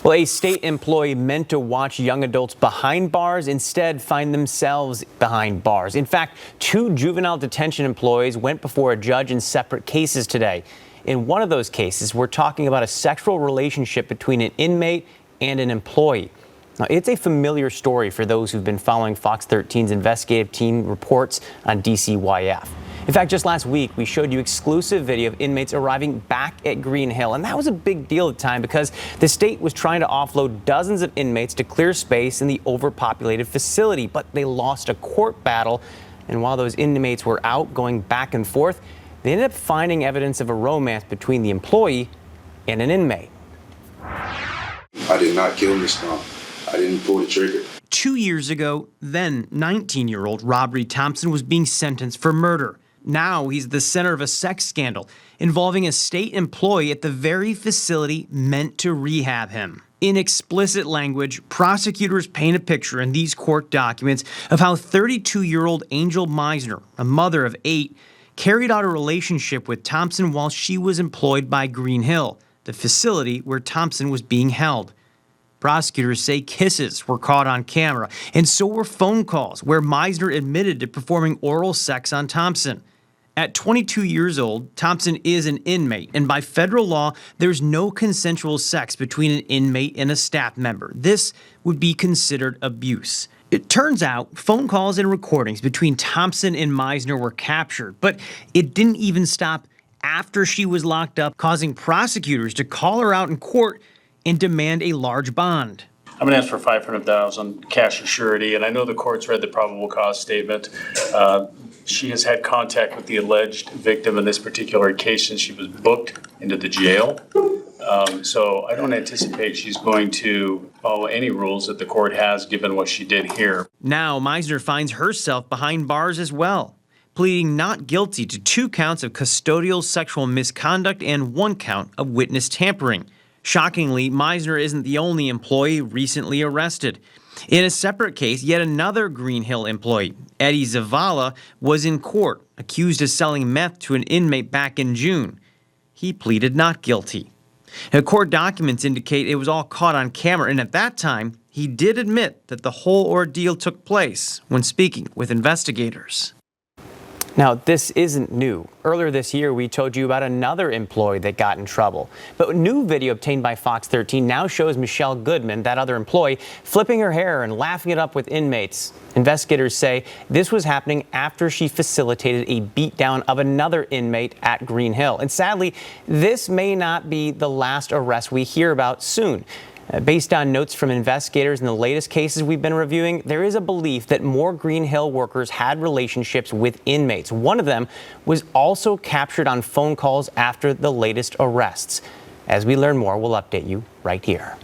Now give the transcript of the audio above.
Well, a state employee meant to watch young adults behind bars instead find themselves behind bars. In fact, 2 juvenile detention employees went before a judge in separate cases today. In one of those cases, we're talking about a sexual relationship between an inmate and an employee. Now, it's a familiar story for those who've been following Fox 13's investigative team reports on DCYF. In fact, just last week, we showed you exclusive video of inmates arriving back at Green Hill. And that was a big deal at the time because the state was trying to offload dozens of inmates to clear space in the overpopulated facility. But they lost a court battle. And while those inmates were out going back and forth, they ended up finding evidence of a romance between the employee and an inmate. I did not kill Miss Tom. I didn't pull the trigger. 2 years ago, then 19-year-old Robert Thompson was being sentenced for murder. Now he's the center of a sex scandal involving a state employee at the very facility meant to rehab him. In explicit language, prosecutors paint a picture in these court documents of how 32-year-old Angel Meisner, a mother of 8, carried out a relationship with Thompson while she was employed by Green Hill, the facility where Thompson was being held. Prosecutors say kisses were caught on camera, and so were phone calls where Meisner admitted to performing oral sex on Thompson. At 22 years old, Thompson is an inmate, and by federal law, there's no consensual sex between an inmate and a staff member. This would be considered abuse. It turns out phone calls and recordings between Thompson and Meisner were captured, but it didn't even stop after she was locked up, causing prosecutors to call her out in court and demand a large bond. I'm going to ask for $500,000 cash or surety, and I know the court's read the probable cause statement. She has had contact with the alleged victim in this particular case since she was booked into the jail. So I don't anticipate she's going to follow any rules that the court has given what she did here. Now Meisner finds herself behind bars as well, pleading not guilty to 2 counts of custodial sexual misconduct and 1 count of witness tampering. Shockingly, Meisner isn't the only employee recently arrested. In a separate case, yet another Green Hill employee, Eddie Zavala, was in court, accused of selling meth to an inmate back in June. He pleaded not guilty. Now, court documents indicate it was all caught on camera, and at that time, he did admit that the whole ordeal took place when speaking with investigators. Now, this isn't new. Earlier this year, we told you about another employee that got in trouble. But new video obtained by Fox 13 now shows Michelle Goodman, that other employee, flipping her hair and laughing it up with inmates. Investigators say this was happening after she facilitated a beatdown of another inmate at Green Hill. And sadly, this may not be the last arrest we hear about soon. Based on notes from investigators in the latest cases we've been reviewing, there is a belief that more Green Hill workers had relationships with inmates. One of them was also captured on phone calls after the latest arrests. As we learn more, we'll update you right here.